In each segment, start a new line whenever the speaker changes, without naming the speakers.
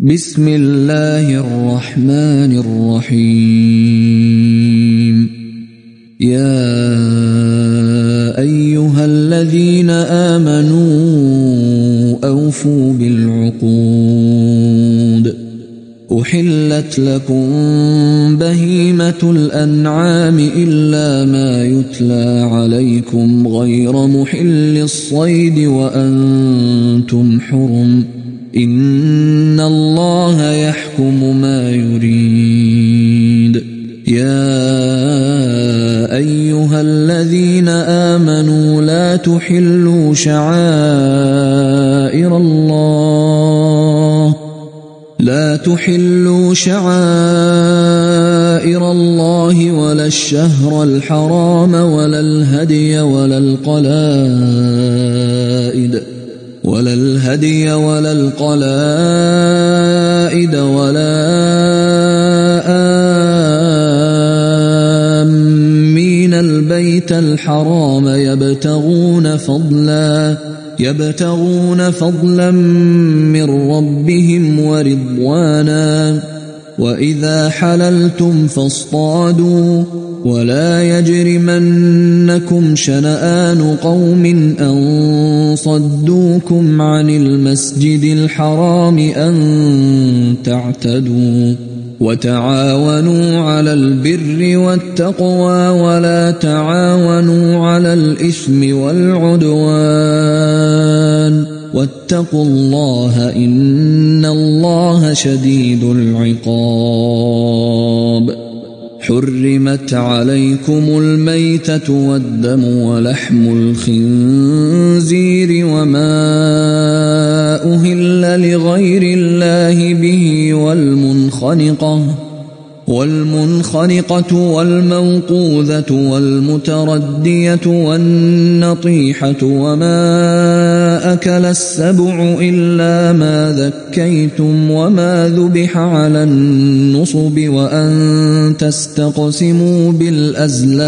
بسم الله الرحمن الرحيم. يا أيها الذين آمنوا أوفوا بالعقود. أحلت لكم بهيمة الأنعام إلا ما يتلى عليكم غير محل الصيد وأنتم حرم. إن الله يحكم ما يريد. يا أيها الذين آمنوا لا تحلوا شعائر الله ولا الشهر الحرام ولا الهدي ولا القلائد ولا آمين البيت الحرام يبتغون فضلا من ربهم ورضوانا. وإذا حللتم فاصطادوا ولا يجرمنكم شنآن قوم أن صدوكم عن المسجد الحرام أن تعتدوا. وتعاونوا على البر والتقوى ولا تعاونوا على الإثم والعدوان. واتقوا الله إن الله شديد العقاب. حرمت عليكم الميتة والدم ولحم الخنزير وما أهل لغير الله به والمنخنقة والموقوذة والمتردية والنطيحة وما أكل السبع إلا ما ذكيتم وما ذبح على النصب وأن تستقسموا بالأزلام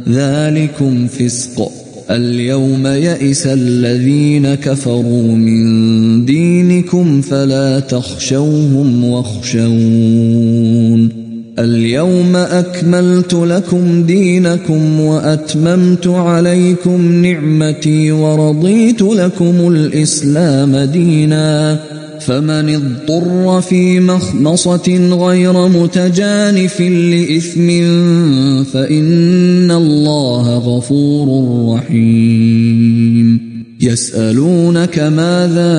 ذلكم فسق. اليوم يئس الذين كفروا من دينكم فلا تخشوهم واخشون. اليوم أكملت لكم دينكم وأتممت عليكم نعمتي ورضيت لكم الإسلام دينا. فمن اضطر في مخمصة غير متجانف لإثم فإن الله غفور رحيم. يسألونك ماذا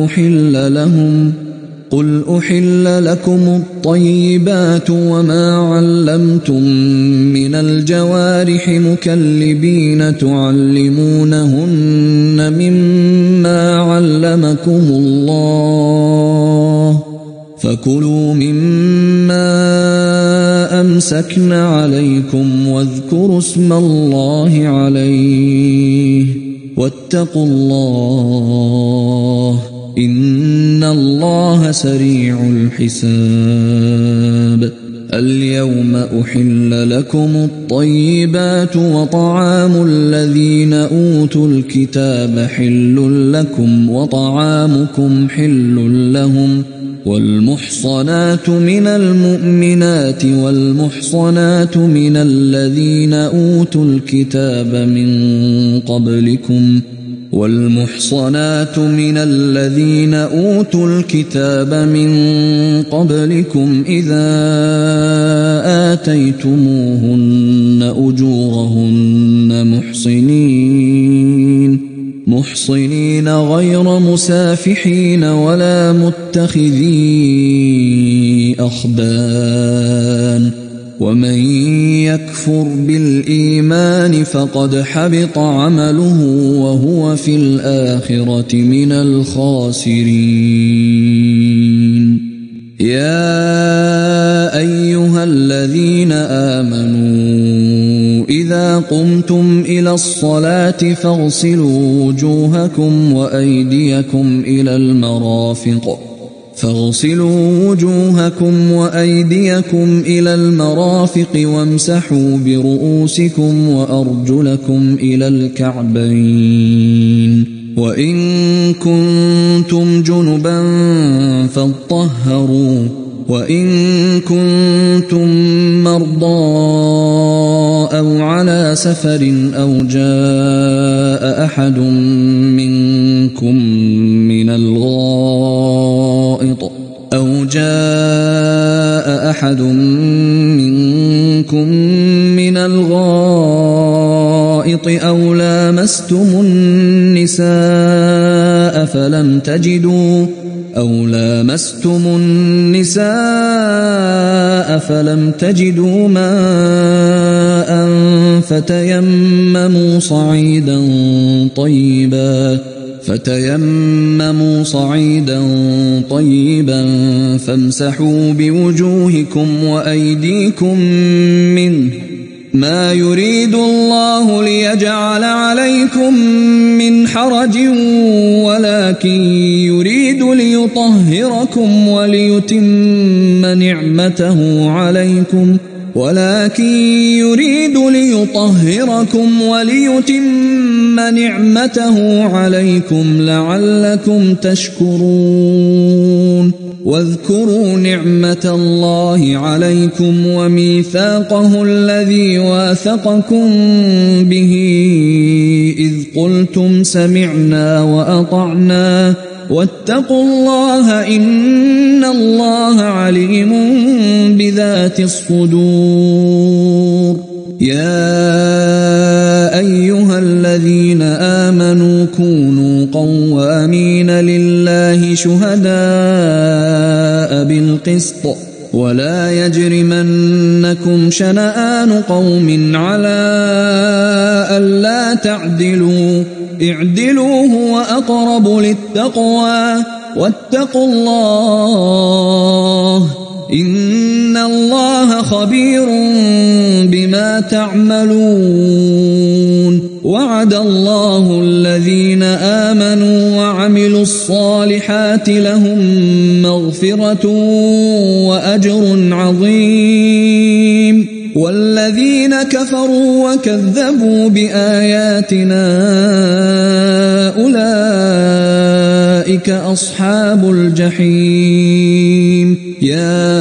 أحل لهم قل أحل لكم الطيبات وما علمتم من الجوارح مكلبين تعلمونهن مما علمكم الله فكلوا مما أمسكن عليكم واذكروا اسم الله عليه واتقوا الله إن الله سريع الحساب. اليوم أحل لكم الطيبات وطعام الذين أوتوا الكتاب حل لكم وطعامكم حل لهم. والمحصنات من المؤمنات والمحصنات من الذين أوتوا الكتاب من قبلكم إذا آتيتموهن أجورهن محصنين غير مسافحين ولا متخذي أخدان. ومن يكفر بالإيمان فقد حبط عمله وهو في الآخرة من الخاسرين. يا أيها الذين آمنوا إذا قمتم إلى الصلاة فاغسلوا وجوهكم وأيديكم إلى المرافق وامسحوا برؤوسكم وأرجلكم إلى الكعبين وإن كنتم جنبا فاطهروا وإن كنتم مرضى أو على سفر أو جاء أحد منكم من الغائط أو لامستم النساء فلم تجدوا ماء فتيمموا صعيدا طيبا فامسحوا بوجوهكم وأيديكم منه ما يريد الله ليجعل عليكم من حرج ولكن يريد ليطهركم وليتم نعمته عليكم لعلكم تشكرون واذكروا نعمة الله عليكم وميثاقه الذي واثقكم به إذ قلتم سمعنا وأطعنا واتقوا الله إن الله عليم بذات الصدور. يا أيها الذين آمنوا كونوا قوامين لله شهداء بالقسط ولا يجرمنكم شنآن قوم على ألا تعدلوا اعدلوا هو أقرب للتقوى واتقوا الله إن الله خبير بما تعملون. وعد الله الذين آمنوا وعملوا الصالحات لهم مغفرة وأجر عظيم والذين كفروا وكذبوا بآياتنا أولئك أصحاب الجحيم. يا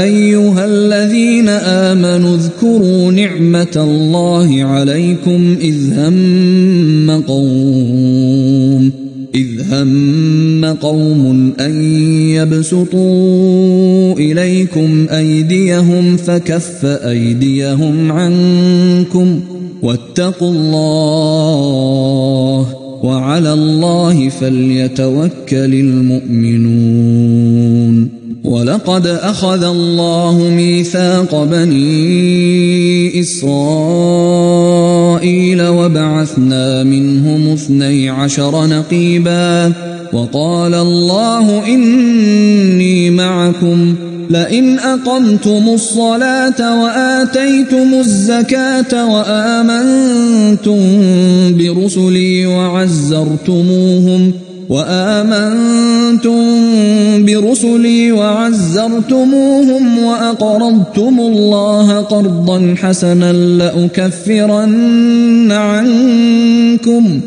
أيها الذين آمنوا اذكروا نعمة الله عليكم إذ هم قوم أن يبسطوا إليكم أيديهم فكف أيديهم عنكم واتقوا الله وعلى الله فليتوكل المؤمنون. ولقد أخذ الله ميثاق بني إسرائيل وبعثنا منهم 12 نقيبا وقال الله إني معكم لئن أقمتم الصلاة وآتيتم الزكاة وآمنتم برسلي وعزرتموهم وأقرضتم الله قرضا حسنا لأكفرن عنكم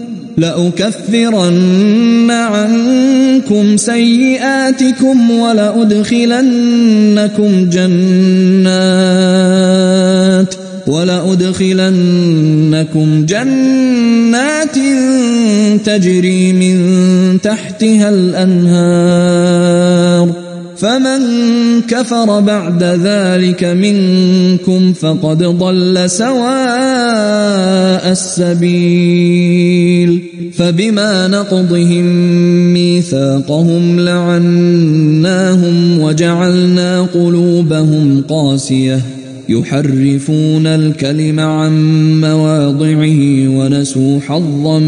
سيئاتكم ولأدخلنكم جنات تجري من تحتها الأنهار فمن كفر بعد ذلك منكم فقد ضل سواء السبيل. فبما نقضهم ميثاقهم لعناهم وجعلنا قلوبهم قاسية يحرفون الكلم عن مواضعه ونسوا حظا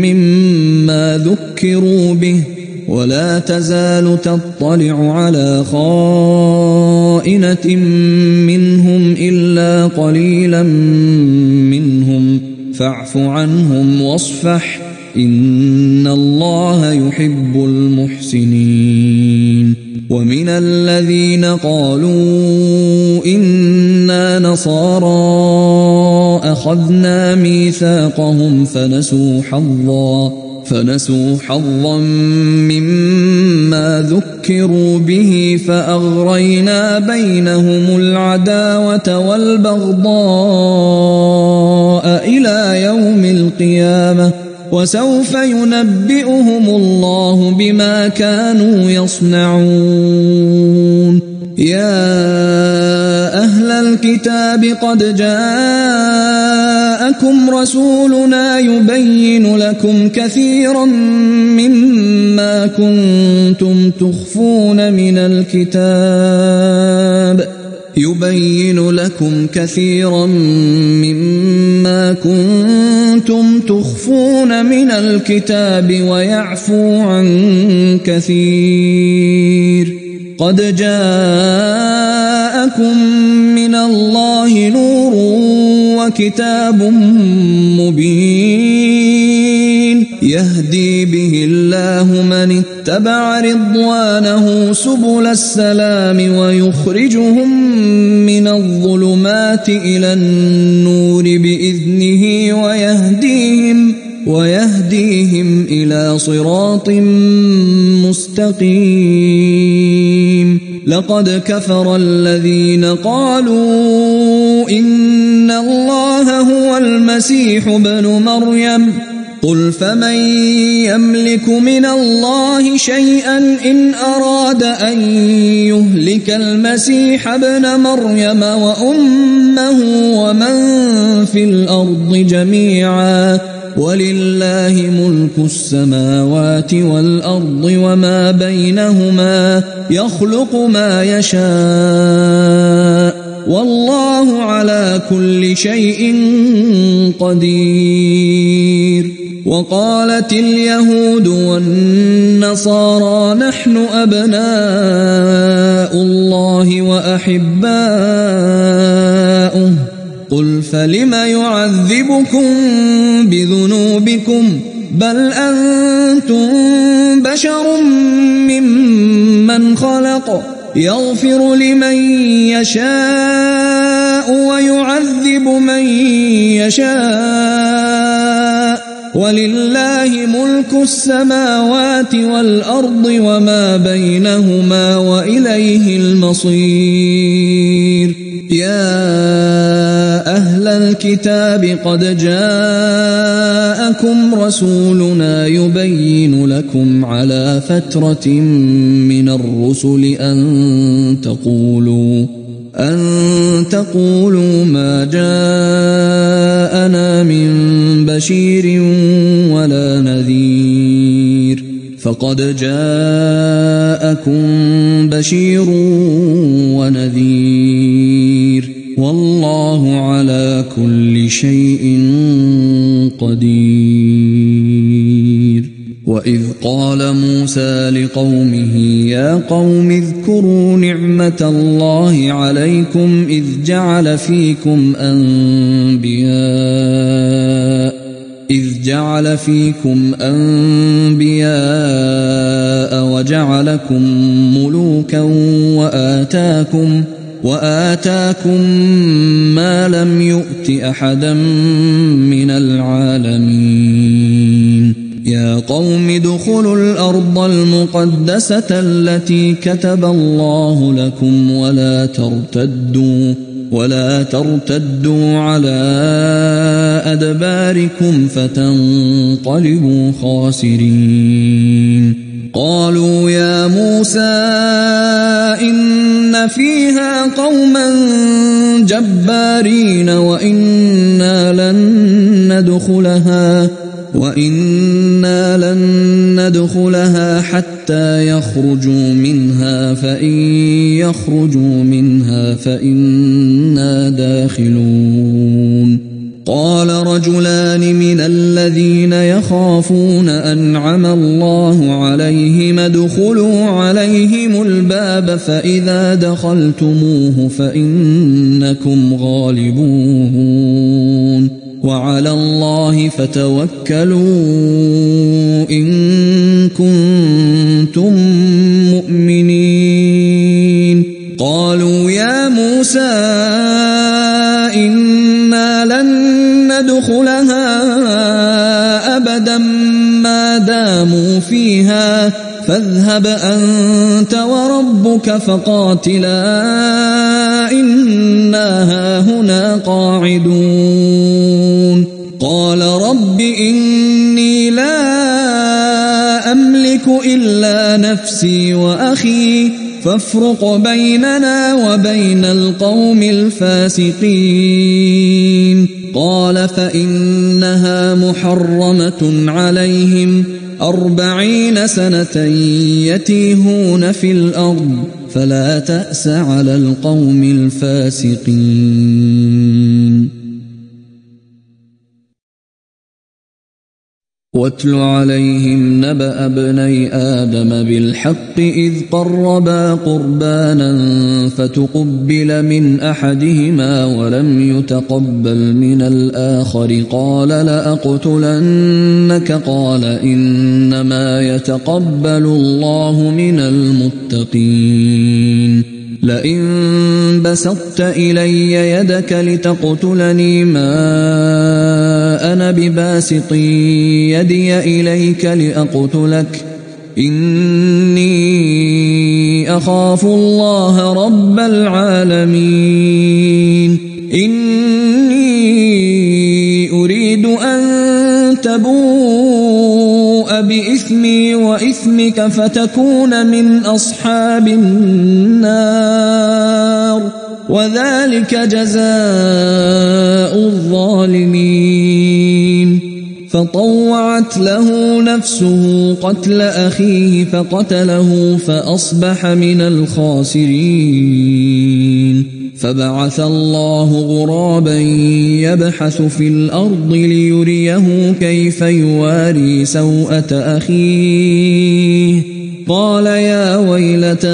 مما ذكروا به ولا تزال تطلع على خائنة منهم إلا قليلا منهم فاعف عنهم واصفح إن الله يحب المحسنين. ومن الذين قالوا إنا نصارى أخذنا ميثاقهم فنسوا حظا مما ذكروا به فأغرينا بينهم العداوة والبغضاء إلى يوم القيامة وسوف ينبئهم الله بما كانوا يصنعون. يا أهل الكتاب قد جاءكم رسولنا يبين لكم كثيرا مما كنتم تخفون من الكتاب ويعفو عن كثير. قد جاءكم من الله نور وكتاب مبين يهدي به الله من اتبع رضوانه سبل السلام ويخرجهم من الظلمات إلى النور بإذنه ويهديهم إلى صراط مستقيم. لقد كفر الذين قالوا إن الله هو المسيح ابن مريم قل فمن يملك من الله شيئا إن أراد أن يهلك المسيح ابن مريم وأمه ومن في الأرض جميعا ولله ملك السماوات والأرض وما بينهما يخلق ما يشاء والله على كل شيء قدير. وقالت اليهود والنصارى نحن أبناء الله وأحباؤه قل فلم يعذبكم بذنوبكم بل أنتم بشر ممن خلق يغفر لمن يشاء ويعذب من يشاء ولله ملك السماوات والأرض وما بينهما وإليه المصير. يا أهل الكتاب قد جاءكم رسولنا يبين لكم على فترة من الرسل أن تقولوا ما جاءنا من بشير ولا نذير فقد جاءكم بشير ونذير والله على كل شيء قدير. وإذ قال موسى لقومه يا قوم اذكروا نعمة الله عليكم إذ جعل فيكم أنبياء وجعلكم ملوكا وآتاكم ما لم يؤت أحدا من العالمين. يا قوم ادخلوا الأرض المقدسة التي كتب الله لكم ولا ترتدوا على أدباركم فتنقلبوا خاسرين. قالوا يا موسى إن فيها قوما جبارين وإنا لن ندخلها حتى يخرجوا منها فإن يخرجوا منها فإنا داخلون. قال رجلان من الذين يخافون أنعم الله عليهم ادخلوا عليهم الباب فإذا دخلتموه فإنكم غالبون وعلى الله فتوكلوا إن كنتم مؤمنين. قالوا يا موسى إنا لن داموا فيها فاذهب أنت وربك فقاتلا إنا هاهنا قاعدون قال رب إني لا أملك إلا نفسي وأخي فافرق بيننا وبين القوم الفاسقين قال فإنها محرمة عليهم 40 سنة يتيهون في الأرض فلا تأس على القوم الفاسقين واتل عليهم نبأ ابني آدم بالحق إذ قربا قربانا فتقبل من أحدهما ولم يتقبل من الآخر قال لأقتلنك قال إنما يتقبل الله من المتقين لئن بسطت إلي يدك لتقتلني ما أنا بباسط يدي إليك لأقتلك إني أخاف الله رب العالمين إني أريد أن تبوء بإثمي وإثمك فتكون من أصحاب النار وذلك جزاء الظالمين فطوعت له نفسه قتل أخيه فقتله فأصبح من الخاسرين فبعث الله غرابا يبحث في الأرض ليريه كيف يواري سوءة أخيه قال يا ويلتى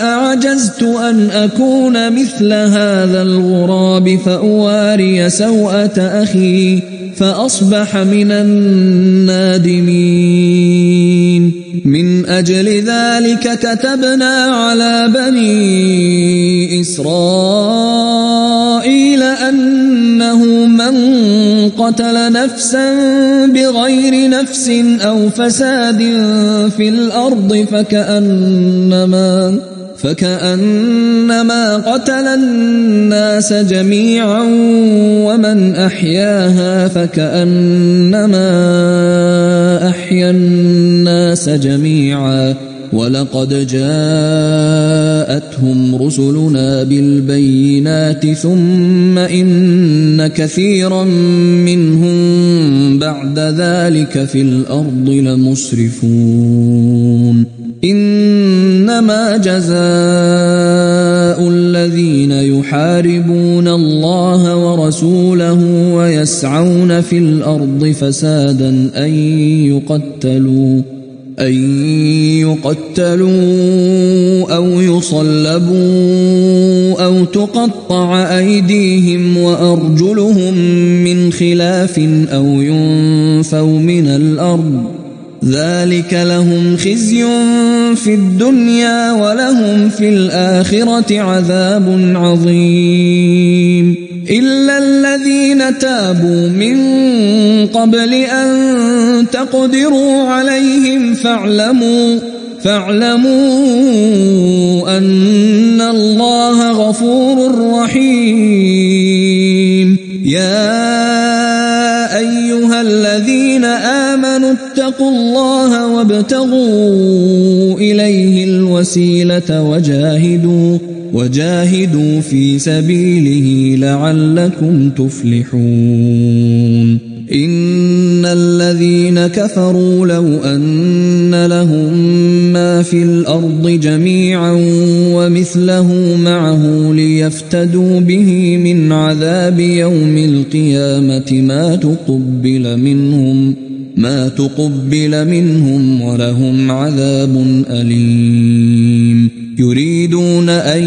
أعجزت أن أكون مثل هذا الغراب فأواري سوءة أخي فأصبح من النادمين من أجل ذلك كتبنا على بني إسرائيل أنه من قتل نفسا بغير نفس أو فساد في الأرض فكأنما قتل الناس جميعا ومن أحياها فكأنما أحيا الناس جميعا ولقد جاءتهم رسلنا بالبينات ثم إن كثيرا منهم بعد ذلك في الأرض لمسرفون إنما جزاء الذين يحاربون الله ورسوله ويسعون في الأرض فسادا أن يقتلوا أو يصلبوا أو تقطع أيديهم وأرجلهم من خلاف أو ينفوا من الأرض ذلك لهم خزي في الدنيا ولهم في الآخرة عذاب عظيم إلا الذين تابوا من قبل أن تقدروا عليهم فاعلموا أن الله غفور رحيم يا أيها الذين آمنوا اتقوا الله وابتغوا إليه الوسيلة وجاهدوا في سبيله لعلكم تفلحون إن الذين كفروا لو أن لهم ما في الأرض جميعا ومثله معه ليفتدوا به من عذاب يوم القيامة ما تقبل منهم ولهم عذاب أليم يريدون أن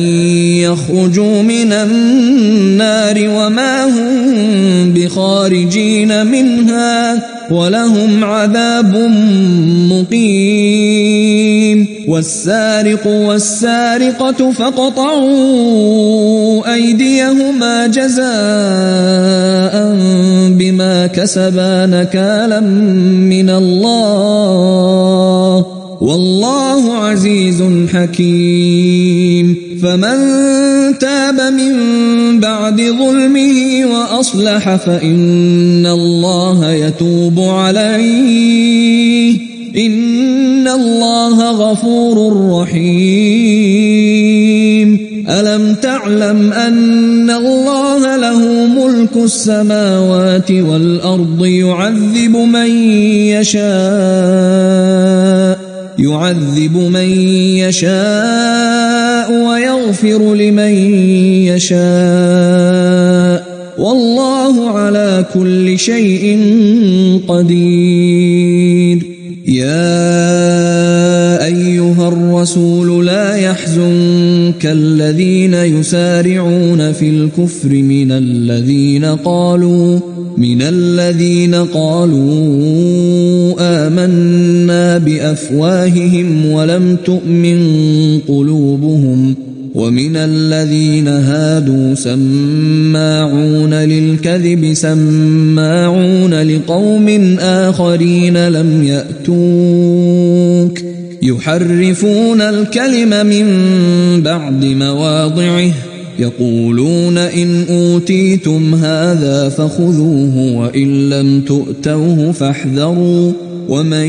يخرجوا من النار وما هم بخارجين منها ولهم عذاب مقيم. والسارق والسارقة فاقطعوا أيديهما جزاء بما كسبا نكالا من الله، والله عزيز حكيم. فمن تاب من بعد ظلمه وأصلح فإن الله يتوب عليه، إن الله غفور رحيم. ألم تعلم أن الله له ملك السماوات والأرض يعذب من يشاء ويغفر لمن يشاء، والله على كل شيء قدير. يا أيها الرسول لا يحزنك الذين يسارعون في الكفر من الذين قالوا آمنا بأفواههم ولم تؤمن قلوبهم، ومن الذين هادوا سماعون للكذب سماعون لقوم آخرين لم يأتوك يحرفون الكلم من بعد مواضعه، يقولون إن أوتيتم هذا فخذوه وإن لم تؤتوه فاحذروا، ومن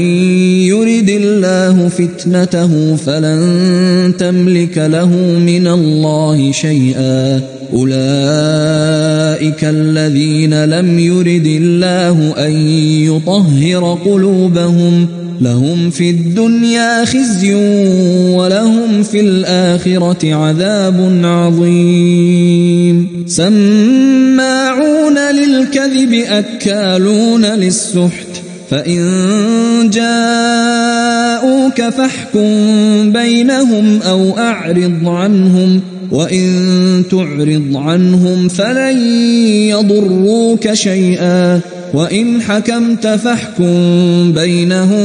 يرد الله فتنته فلن تملك له من الله شيئا. أولئك الذين لم يرد الله أن يطهر قلوبهم، لهم في الدنيا خزي ولهم في الآخرة عذاب عظيم. سماعون للكذب أكالون للسحت، فإن جاءوك فاحكم بينهم أو أعرض عنهم، وإن تعرض عنهم فلن يضروك شيئا، وإن حكمت فاحكم بينهم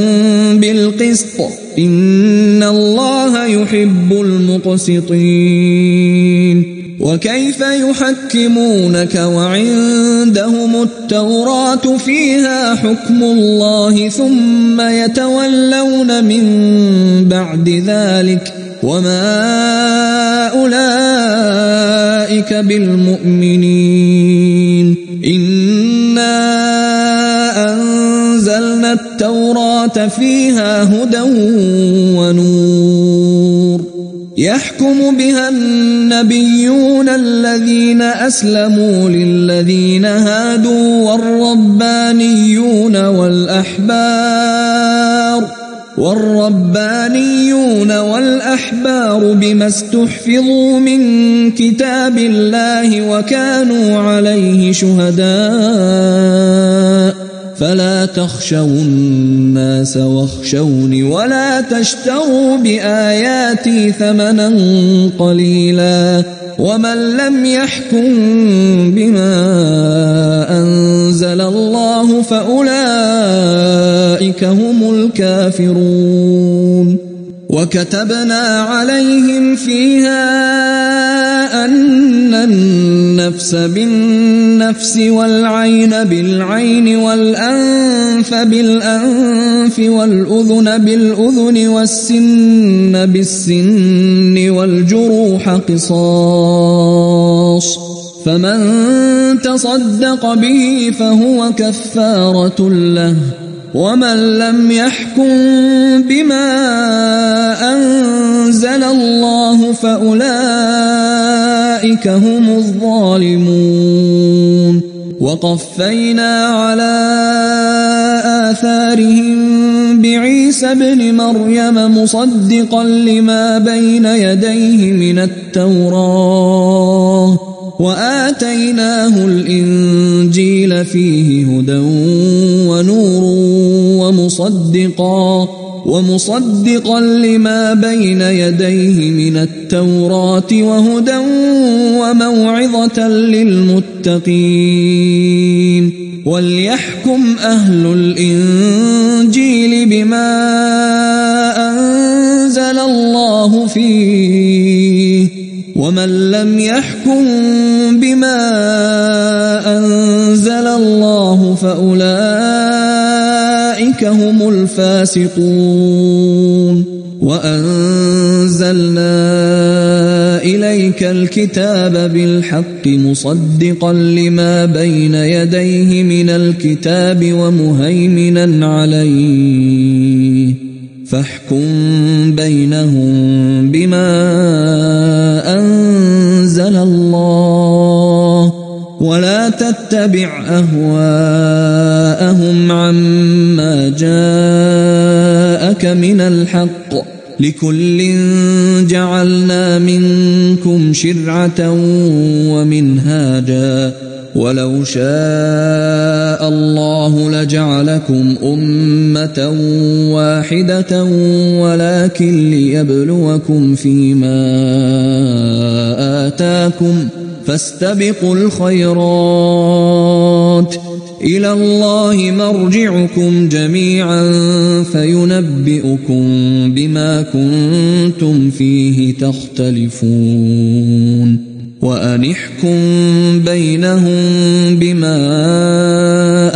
بالقسط، إن الله يحب المقسطين. وكيف يحكمونك وعندهم التوراة فيها حكم الله ثم يتولون من بعد ذلك، وما أولئك بالمؤمنين. إنا أنزلنا التوراة فيها هدى ونور، يحكم بها النبيون الذين أسلموا للذين هادوا والربانيون والأحبار بما استحفظوا من كتاب الله وكانوا عليه شهداء. فلا تخشوا الناس واخشوني ولا تشتروا بآياتي ثمنا قليلا، ومن لم يحكم بما أنزل الله فأولئك هم الكافرون. وكتبنا عليهم فيها أن النفس بالنفس والعين بالعين والأنف بالأنف والأذن بالأذن والسن بالسن والجروح قصاص، فمن تصدق به فهو كفارة له، ومن لم يحكم بما أنزل الله فأولئك هم الظالمون. وقفينا على آثارهم بعيسى ابن مريم مصدقا لما بين يديه من التوراة، وآتيناه الإنجيل فيه هدى ونور ومصدقا لما بين يديه من التوراة وهدى وموعظة للمتقين. وليحكم أهل الإنجيل بما أنزل الله فيه ومن لم يحكم بما أنزل الله فأولئك هم الفاسقون وأنزلنا إليك الكتاب بالحق مصدقا لما بين يديه من الكتاب ومهيمنا عليه فاحكم بينهم بما أنزل الله ولا تتبع أهواءهم عما جاءك من الحق لكل جعلنا منكم شرعة ومنهاجا ولو شاء الله لجعلكم أمة واحدة ولكن ليبلوكم فيما آتاكم فاستبقوا الخيرات إلى الله مرجعكم جميعا فينبئكم بما كنتم فيه تختلفون وأن احكم بينهم بما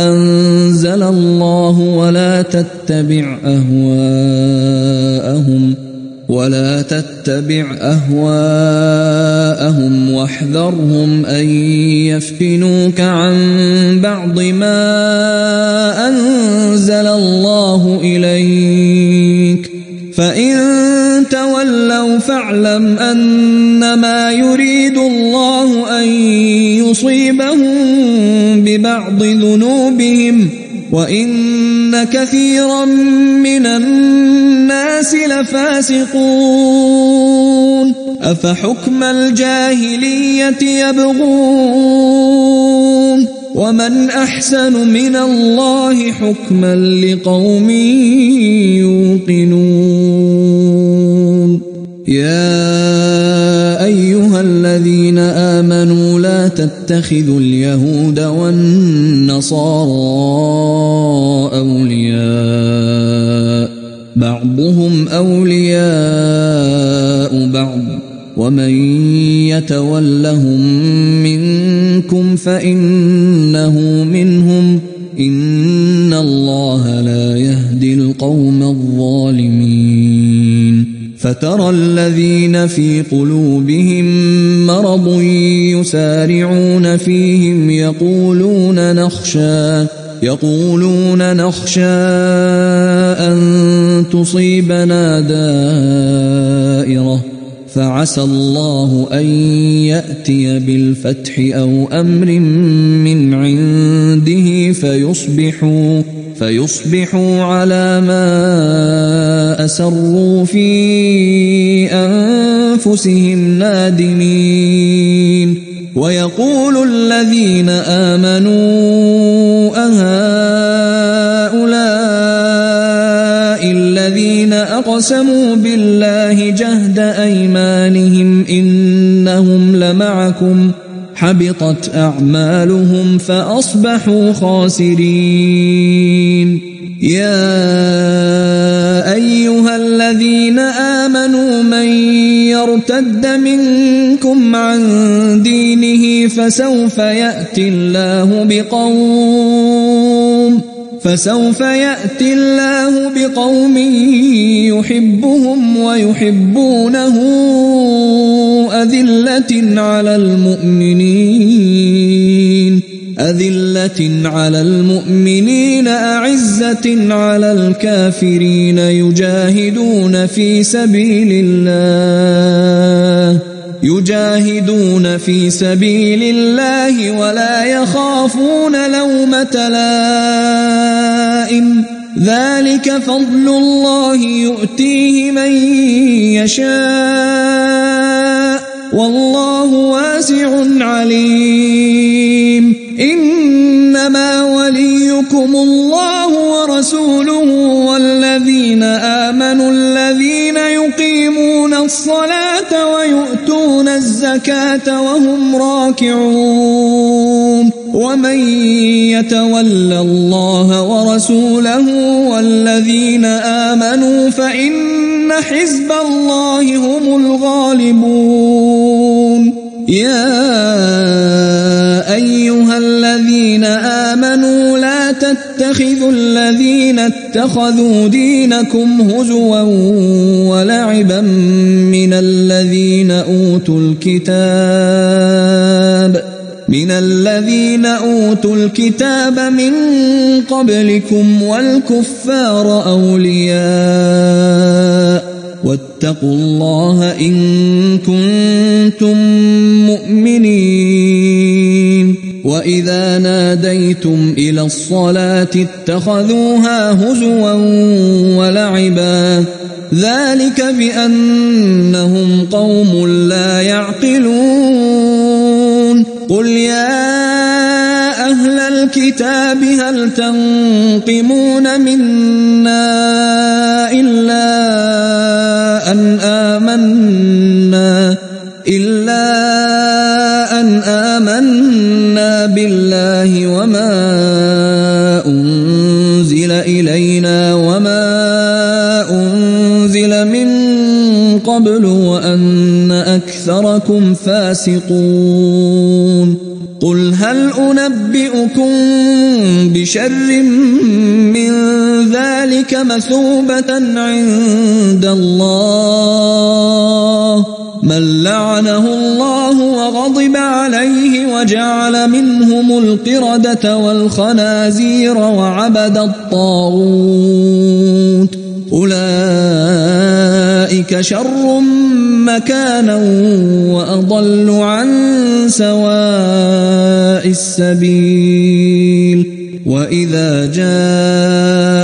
أنزل الله ولا تتبع أهواءهم واحذرهم أن يفتنوك عن بعض ما أنزل الله إليك فإن تولوا فاعلم أنما يريد الله أن يصيبهم ببعض ذنوبهم وإن كثيرا من الناس لفاسقون أفحكم الجاهلية يبغون ومن أحسن من الله حكما لقوم يوقنون يا أيها الذين آمنوا لا تتخذوا اليهود والنصارى أولياء بعضهم أولياء بعض ومن يتولهم منكم فإنه منهم إن الله لا يهدي القوم الظالمين فترى الذين في قلوبهم مرض يسارعون فيهم يقولون نخشى أن تصيبنا دائرة فعسى الله أن يأتي بالفتح أو أمر من عنده فيصبحوا على ما أسروا في أنفسهم نادمين ويقول الذين آمنوا أهؤلاء الذين أقسموا بالله جهد أيمانهم إنهم لمعكم حبطت أعمالهم فأصبحوا خاسرين يا أيها الذين آمنوا من يرتد منكم عن دينه فسوف يأتي الله بقوم يحبهم ويحبونه أذلة على المؤمنين أعزة على الكافرين يجاهدون في سبيل الله ولا يخافون لومة لائم ذلك فضل الله يؤتيه من يشاء والله واسع عليم إنما وليكم الله ورسوله والذين آمنوا الذين يقيمون الصلاة ويؤتون الزكاة وهم راكعون ومن يتول الله ورسوله والذين آمنوا فإن حزب الله هم الغالبون. يا أيها الذين آمنوا لا تتخذوا الذين اتخذوا دينكم هزوا ولعبا من الذين أوتوا الكتاب من قبلكم والكفار أولياء واتقوا الله إن كنتم مؤمنين. وإذا ناديتم إلى الصلاة اتخذوها هزوا ولعبا ذلك بأنهم قوم لا يعقلون. قل يا أهل الكتاب هل تنقمون منا إلا أن آمنا بالله وما أنزل إلينا وما أنزل من قبل وأن أكثركم فاسقون. قل هل أنبئكم بشر من ذلك مثوبة عند الله من لعنه الله وغضب عليه وجعل منهم القردة والخنازير وعبد الطاغوت أولئك شر مكانا وأضل عن سواء السبيل. وإذا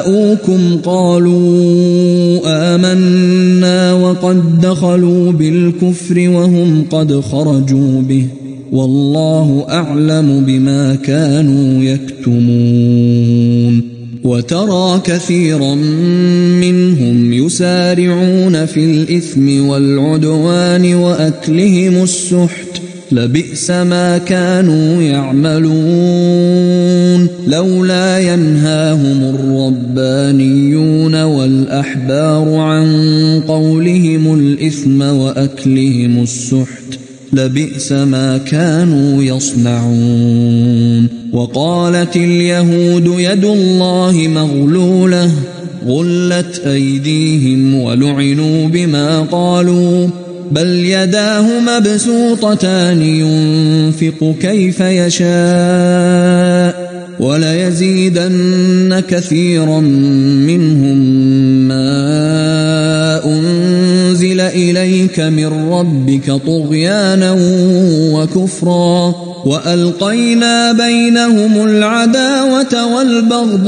جاءوكم قالوا آمنا وقد دخلوا بالكفر وهم قد خرجوا به والله أعلم بما كانوا يكتمون. وترى كثيرا منهم يسارعون في الإثم والعدوان وأكلهم السحت لبئس ما كانوا يعملون. لولا ينهاهم الربانيون والأحبار عن قولهم الإثم وأكلهم السحت لبئس ما كانوا يصنعون. وقالت اليهود يد الله مغلولة غلت أيديهم ولعنوا بما قالوا بل يداه مبسوطتان ينفق كيف يشاء وليزيدن كثيرا منهم ما أنزل إليك من ربك طغيانا وكفرا وألقينا بينهم العداوة والبغضاء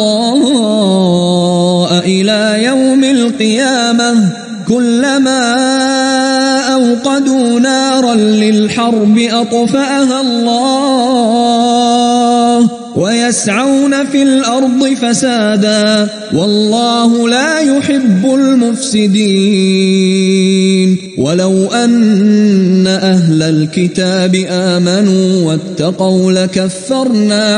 إلى يوم القيامة كلما أوقدوا نارا للحرب أطفأها الله ويسعون في الأرض فسادا والله لا يحب المفسدين. ولو أن أهل الكتاب آمنوا واتقوا لكفرنا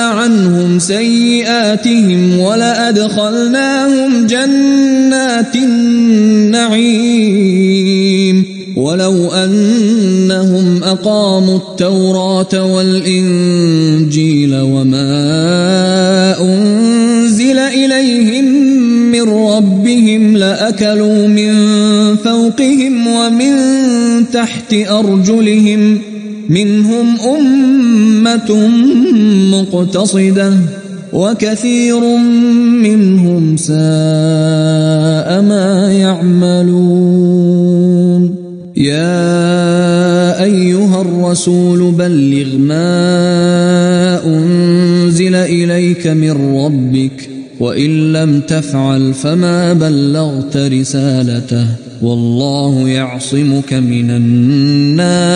عنهم سيئاتهم ولأدخلناهم جنات النعيم. ولو أنهم أقاموا التوراة والإنجيل وما أنزل إليهم من ربهم لأكلوا من فوقهم ومن تحت أرجلهم منهم أمة مقتصدة وكثير منهم ساء ما يعملون. يا أيها الرسول بلغ ما أنزل إليك من ربك وإن لم تفعل فما بلغت رسالته والله يعصمك من الناس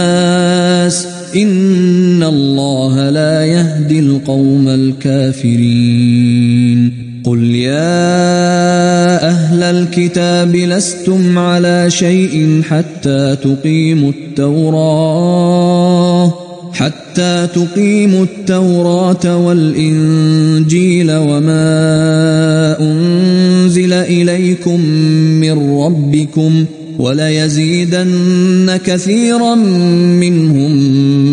إن الله لا يهدي القوم الكافرين. قل يا أهل الكتاب لستم على شيء حتى تقيموا التوراة والإنجيل وما أنزل إليكم من ربكم وليزيدن كثيرا منهم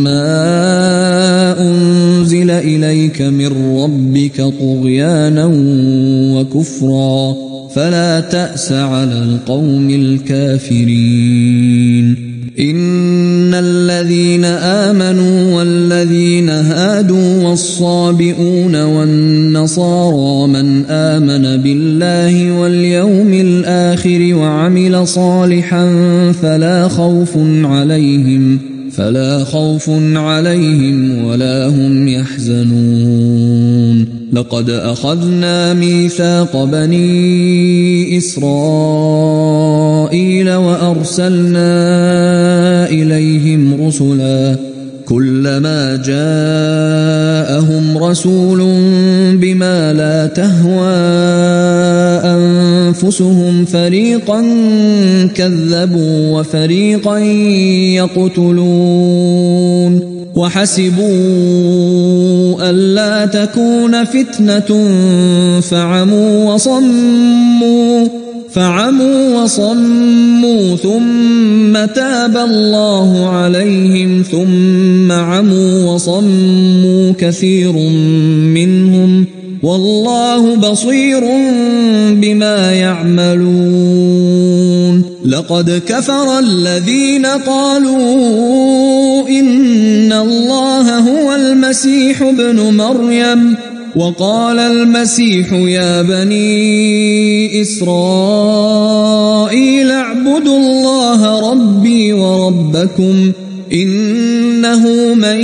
ما أنزل إليك من ربك طغيانا وكفرا فلا تأس على القوم الكافرين. إن الذين آمنوا والذين هادوا والصابئون والنصارى من آمن بالله واليوم الآخر وعمل صالحا فلا خوف عليهم ولا هم يحزنون. لقد أخذنا ميثاق بني إسرائيل وأرسلنا إليهم رسلا كلما جاءهم رسول بما لا تهوى أنفسهم فريقا كذبوا وفريقا يقتلون وحسبوا ألا تكون فتنة فعموا وصموا ثم تاب الله عليهم ثم عموا وصموا كثير منهم والله بصير بما يعملون. لقد كفر الذين قالوا إن الله هو المسيح ابن مريم وقال المسيح يا بني إسرائيل اعبدوا الله ربي وربكم إنه من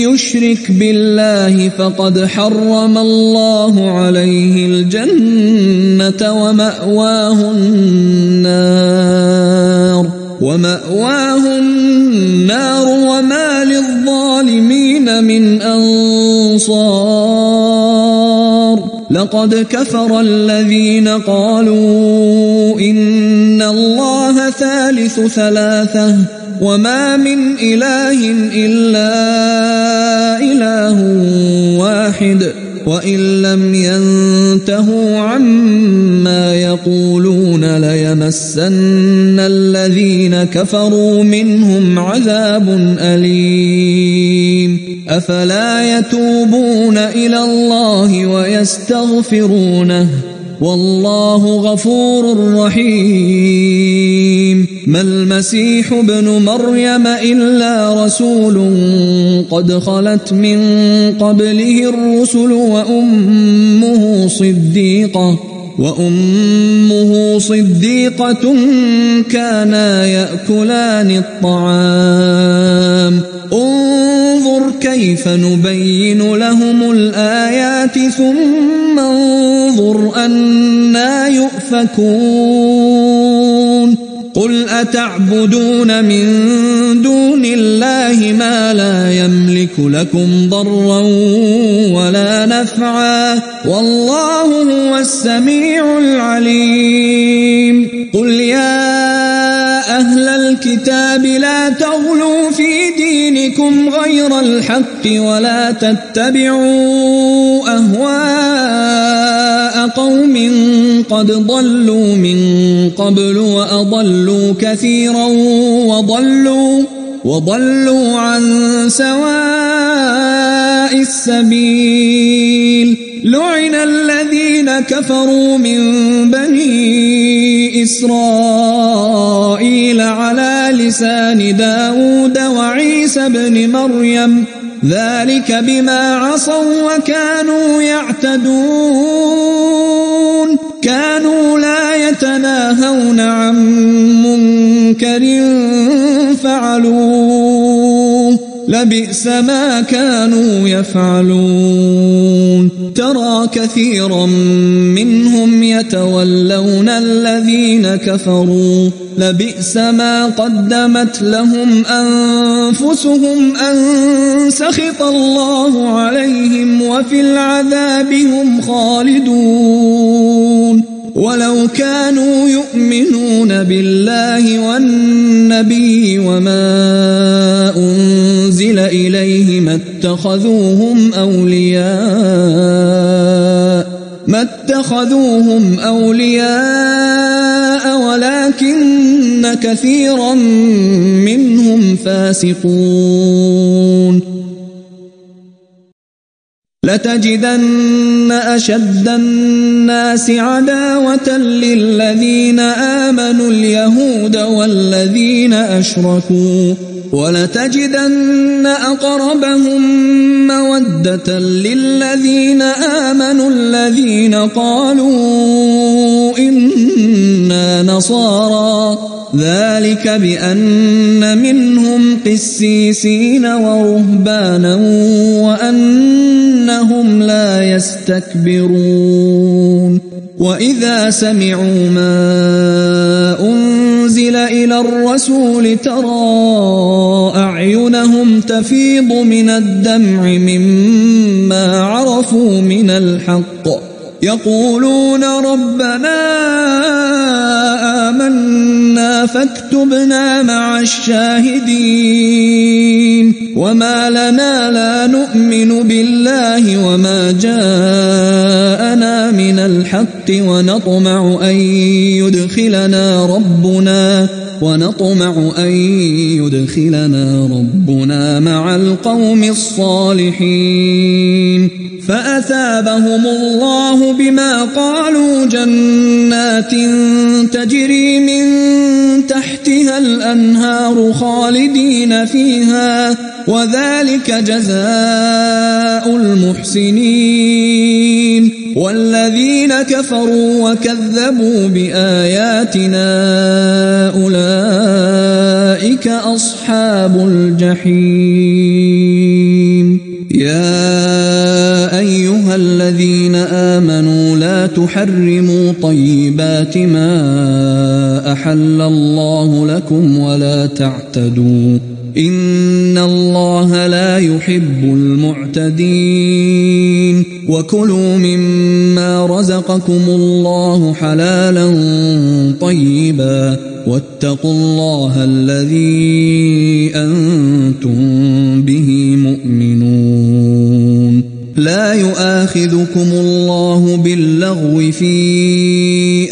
يشرك بالله فقد حرم الله عليه الجنة ومأواه النار وما للظالمين من أنصار. لقد كفر الذين قالوا إن الله ثالث ثلاثة وما من إله إلا إله واحد وإن لم ينتهوا عما يقولون ليمسن الذين كفروا منهم عذاب أليم. أفلا يتوبون إلى الله ويستغفرونه والله غفور رحيم. ما المسيح ابن مريم إلا رسول قد خلت من قبله الرسل وأمه صديقة كانا يأكلان الطعام. انظر كيف نبين لهم الآيات ثم انظر أنى يؤفكون. قل أتعبدون من دون الله ما لا يملك لكم ضرا ولا نفعا والله هو السميع العليم. قل يا أهل الكتاب لا تغلوا في دينكم غير الحق ولا تتبعوا أهواء قوم قد ضلوا من قبل وأضلوا كثيرا وضلوا عن سواء السبيل. لعن الذين كفروا من بني إسرائيل على لسان داود وعيسى بن مريم ذلك بما عصوا وكانوا يعتدون. كانوا لا يتناهون عن منكر فعلوه لبئس ما كانوا يفعلون. ترى كثيرا منهم يتولون الذين كفروا لبئس ما قدمت لهم أنفسهم أن سخط الله عليهم وفي العذاب هم خالدون ولو كانوا يؤمنون بالله والنبي وما أنزل إليه ما اتخذوهم أولياء ولكن كثيرا منهم فاسقون لتجدن أشد الناس عداوة للذين آمنوا اليهود والذين أشركوا ولتجدن أقربهم مودة للذين آمنوا الذين قالوا إنا نصارى ذلك بأن منهم قسيسين ورهبانا وأنهم لا يستكبرون وإذا سمعوا ما أنزل إلى الرسول ترى أعينهم تفيض من الدمع مما عرفوا من الحق يقولون ربنا آمنا فاكتبنا مع الشاهدين وما لنا لا نؤمن بالله وما جاءنا من الحق ونطمع أن يدخلنا ربنا مع القوم الصالحين فأثابهم الله بما قالوا جنات تجري من تحتها الأنهار خالدين فيها وذلك جزاء المحسنين والذين كفروا وكذبوا بآياتنا أولئك أصحاب الجحيم يا أيها الذين آمنوا لا تحرموا طيبات ما أحل الله لكم ولا تعتدوا إن الله لا يحب المعتدين وكلوا مما رزقكم الله حلالا طيبا واتقوا الله الذي أنتم به مؤمنون لا يؤاخذكم الله باللغو في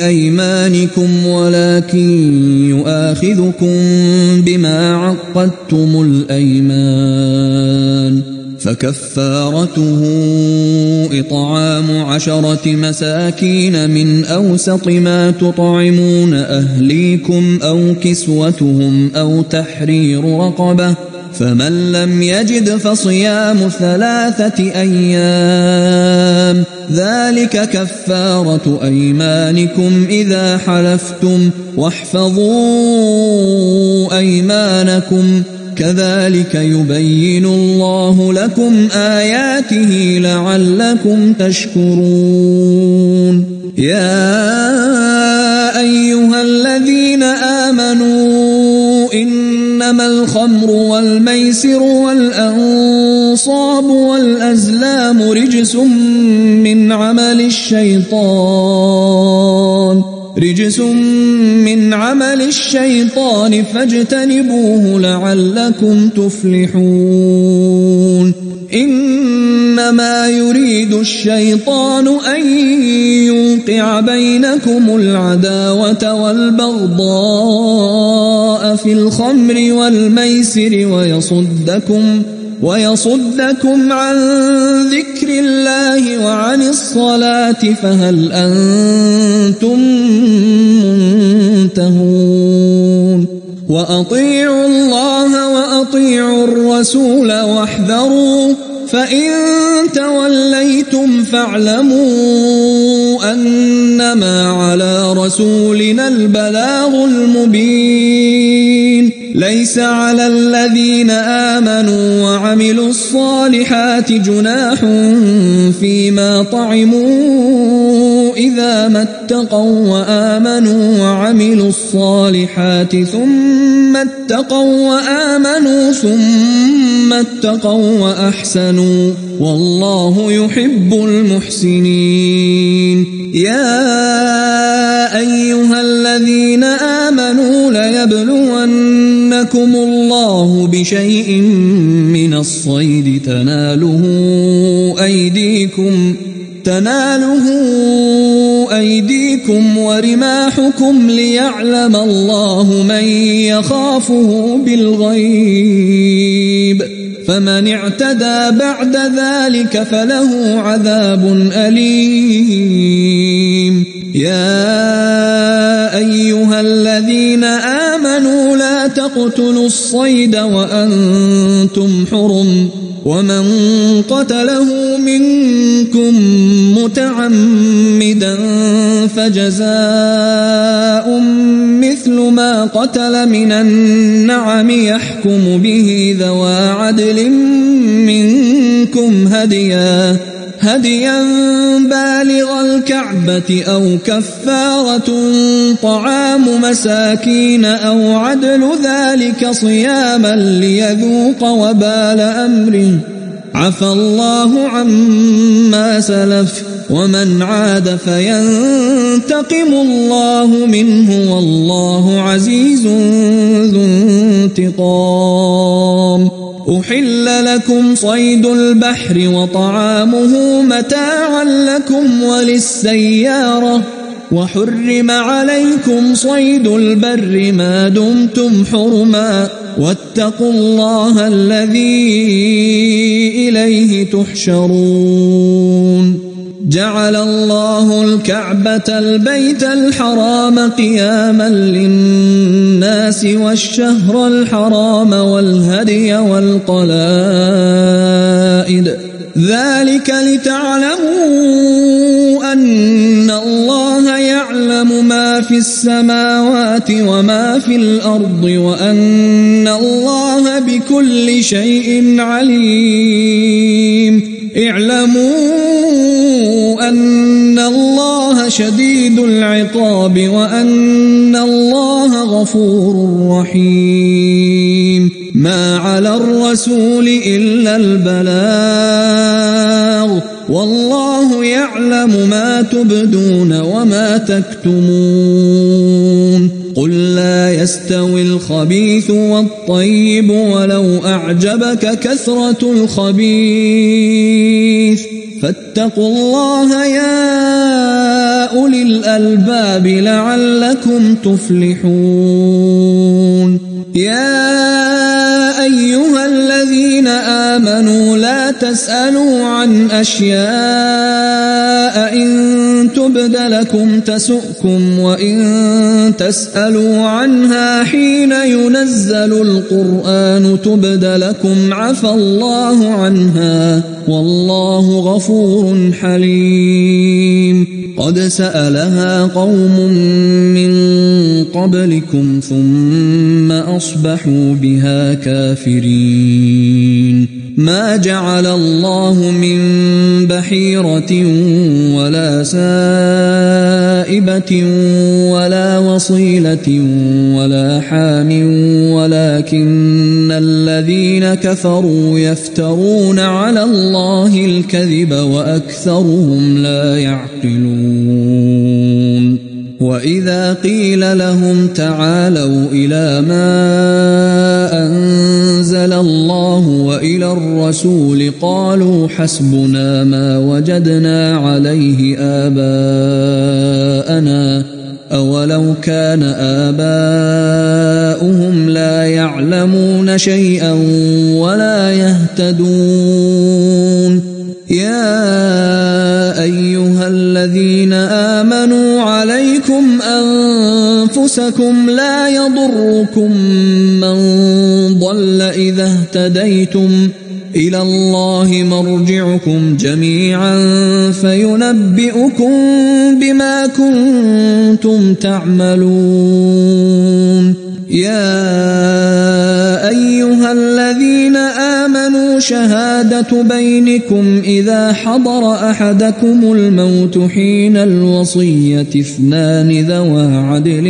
أيمانكم ولكن يؤاخذكم بما عقدتم الأيمان فكفارته إطعام 10 مساكين من أوسط ما تطعمون أهليكم أو كسوتهم أو تحرير رقبة فمن لم يجد فصيام 3 أيام ذلك كفارة أيمانكم إذا حلفتم واحفظوا أيمانكم كذلك يبين الله لكم آياته لعلكم تشكرون يا أيها الذين آمنوا إنما الخمر والميسر والأنصاب والأزلام رجس من عمل الشيطان فاجتنبوه لعلكم تفلحون إنما يريد الشيطان أن يوقع بينكم العداوة والبغضاء في الخمر والميسر ويصدكم عن ذكر الله وعن الصلاة فهل أنتم منتهون وأطيعوا الله وأطيعوا الرسول واحذروا فإن توليتم فاعلموا أنما على رسولنا البلاغ المبين ليس على الذين آمنوا وعملوا الصالحات جناح فيما طعموا إذا ما اتقوا وآمنوا وعملوا الصالحات ثم اتقوا وآمنوا ثم اتقوا وأحسنوا والله يحب المحسنين. يا أيها الذين آمنوا ليبلونكم الله بشيء من الصيد تناله أيديكم ورماحكم ليعلم الله من يخافه بالغيب فمن اعتدى بعد ذلك فله عذاب أليم. يا أيها الذين آمنوا لا تقتلوا الصيد وأنتم حرم ومن قتله منكم متعمدا فجزاء مثل ما قتل من النعم يحكم به ذوى عدل منكم هديا بالغ الكعبة أو كفارة طعام مساكين أو عدل ذلك صياما ليذوق وبال أمره عفى الله عما سلف ومن عاد فينتقم الله منه والله عزيز ذو انتقام. أحل لكم صيد البحر وطعامه متاعا لكم وللسيارة وحرم عليكم صيد البر ما دمتم حرما واتقوا الله الذي إليه تحشرون. جعل الله الكعبة البيت الحرام قياما للناس والشهر الحرام والهدي والقلائد ذلك لتعلموا أن الله يعلم ما في السماوات وما في الأرض وأن الله بكل شيء عليم. اعلموا أن الله شديد العقاب وأن الله غفور رحيم. ما على الرسول إلا البلاغ والله يعلم ما تبدون وما تكتمون. قل لا يستوي الخبيث والطيب ولو أعجبك كثرة الخبيث فاتقوا الله يا أولي الألباب لعلكم تفلحون. يا أيها الذين آمنوا لا تسألوا عن أشياء إن تبد لكم تسؤكم وإن تسألوا عنها حين ينزل القرآن تبد لكم عفى الله عنها والله غفور حليم. قد سألها قوم من قبلكم ثم أصبحوا بها كافرين. ما جعل الله من بحيرة ولا سائبة ولا وصيلة ولا حام ولكن الذين كفروا يفترون على الله الكذب وأكثرهم لا يعقلون. وإذا قيل لهم تعالوا إلى ما أنزل الله وإلى الرسول قالوا حسبنا ما وجدنا عليه آباءنا أولو كان آباؤهم لا يعلمون شيئا ولا يهتدون. يا أيها الذين آمنوا عليكم أنفسكم لا يضركم من ضل إذا اهتديتم إلى الله مرجعكم جميعا فينبئكم بما كنتم تعملون. يا أيها الذين آمنوا شهادة بينكم إذا حضر أحدكم الموت حين الوصية اثنان ذوى عدل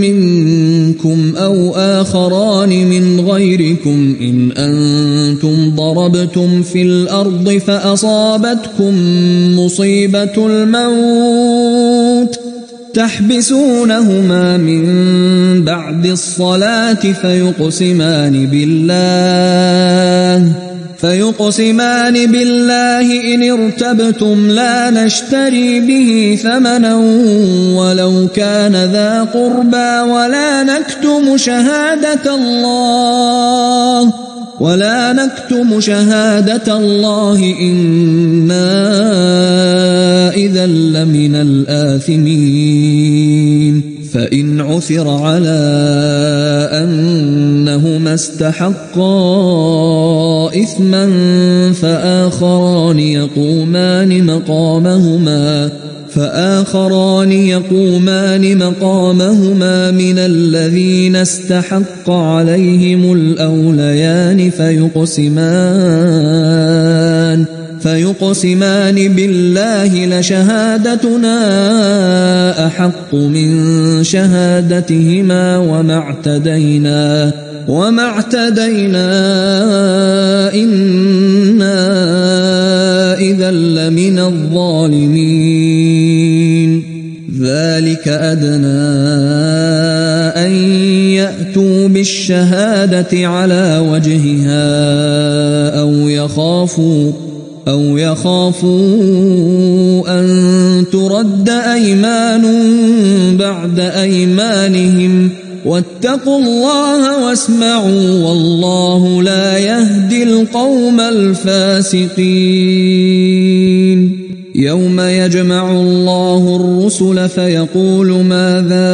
منكم أو آخران من غيركم إن أنتم ضربتم في الأرض فأصابتكم مصيبة الموت تحبسونهما من بعد الصلاة فيقسمان بالله إن ارتبتم لا نشتري به ثمنا ولو كان ذا قربى ولا نكتم شهادة الله إنا إذا لمن الآثمين فإن عثر على أنهما استحقا إثما فآخران يقومان مقامهما من الذين استحق عليهم الأوليان فيقسمان بالله لشهادتنا أحق من شهادتهما وما اعتدينا إنا إذا لمن الظالمين ذلك أدنى أن يأتوا بالشهادة على وجهها أو يخافوا أن ترد أيمان بعد أيمانهم واتقوا الله واسمعوا والله لا يهدي القوم الفاسقين يوم يجمع الله الرسل فيقول ماذا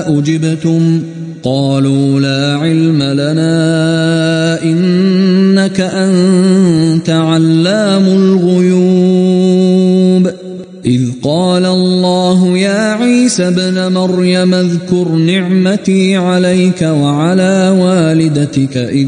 أجبتم قالوا لا علم لنا إنك أنت علام الغيوب إذ قال الله يا عيسى ابن مريم اذكر نعمتي عليك وعلى والدتك إذ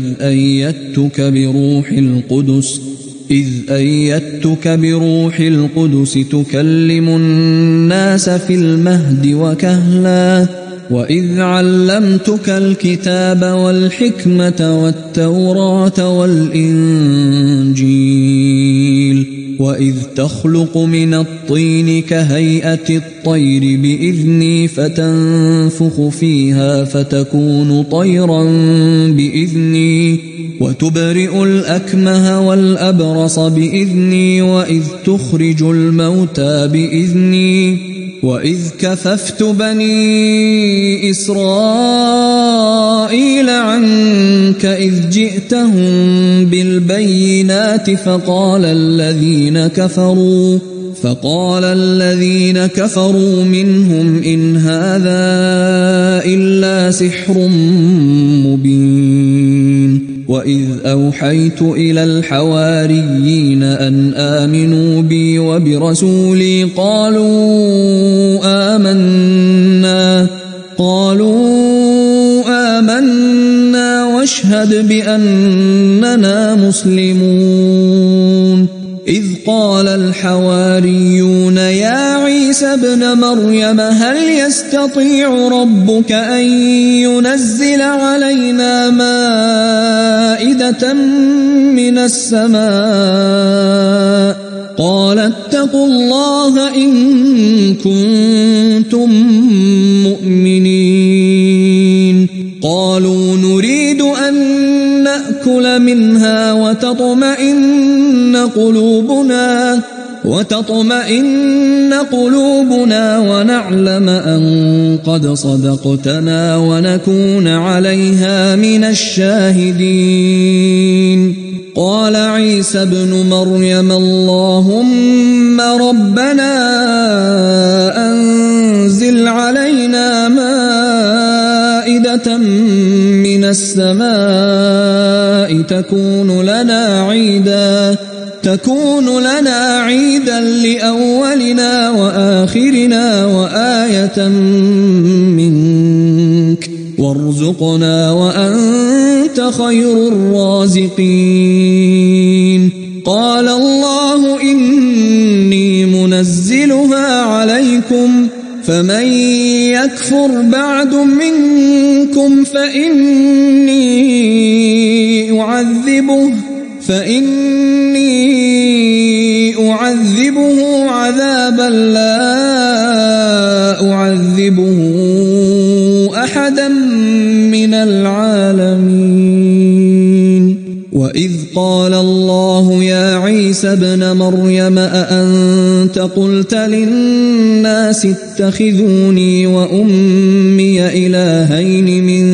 أيدتك بروح القدس تكلم الناس في المهد وكهلا وإذ علمتك الكتاب والحكمة والتوراة والإنجيل وإذ تخلق من الطين كهيئة الطير بإذني فتنفخ فيها فتكون طيرا بإذني وتبرئ الأكمه والأبرص بإذني وإذ تخرج الموتى بإذني وإذ كففت بني إسرائيل عنك إذ جئتهم بالبينات فقال الذين كفروا منهم إن هذا إلا سحر مبين وإذ أوحيت إلى الحواريين أن آمنوا بي وبرسولي قالوا آمنا واشهد بأننا مسلمون إذ قال الحواريون يا عيسى ابن مريم هل يستطيع ربك أن ينزل علينا مائدة من السماء قال اتقوا الله إن كنتم مؤمنين قالوا نريد أن نأكل منها وتطمئن قلوبنا ونعلم أن قد صدقتنا ونكون عليها من الشاهدين قال عيسى ابن مريم اللهم ربنا أنزل علينا مائدة من السماء تكون لنا عيدا لأولنا وآخرنا وآية منك وارزقنا وأنت خير الرازقين. قال الله إني منزلها عليكم فمن يكفر بعد منكم فإني أعذبه عذابا لا أعذبه أحدا من العالمين. وإذ قال الله يا عيسى ابن مريم أأنت قلت للناس اتخذوني وأمي إلهين من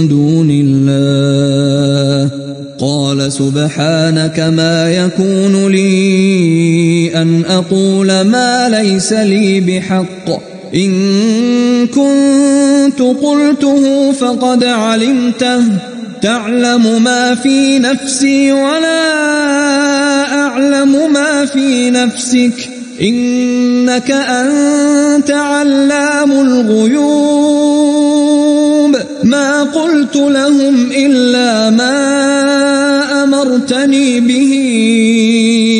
دون الله قال سبحانك ما يكون لي أن أقول ما ليس لي بحق إن كنت قلته فقد علمته تعلم ما في نفسي ولا أعلم ما في نفسك إنك أنت علام الغيوب. ما قلت لهم إلا ما أمرتني به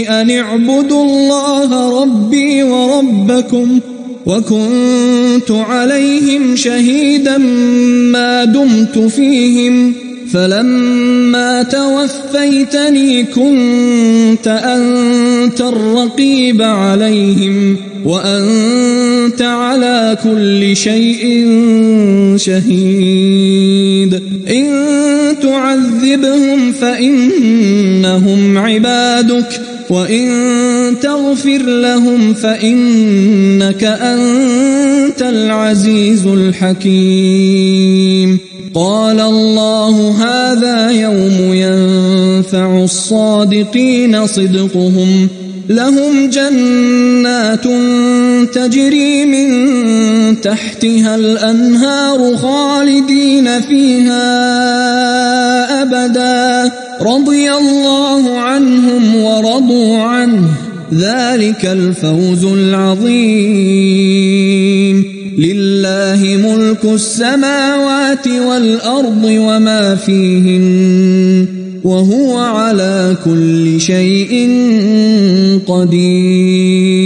أن اعبدوا الله ربي وربكم وكنت عليهم شهيدا ما دمت فيهم فلما توفيتني كنت أنت الرقيب عليهم وأنت على كل شيء شهيد. إن تعذبهم فإنهم عبادك وإن تغفر لهم فإنك أنت العزيز الحكيم. قال الله هذا يوم ينفع الصادقين صدقهم لهم جنات تجري من تحتها الأنهار خالدين فيها أبدا رضي الله عنهم ورضوا عنه ذلك الفوز العظيم. لله ملك السماوات والأرض وما فيهن وهو على كل شيء قدير.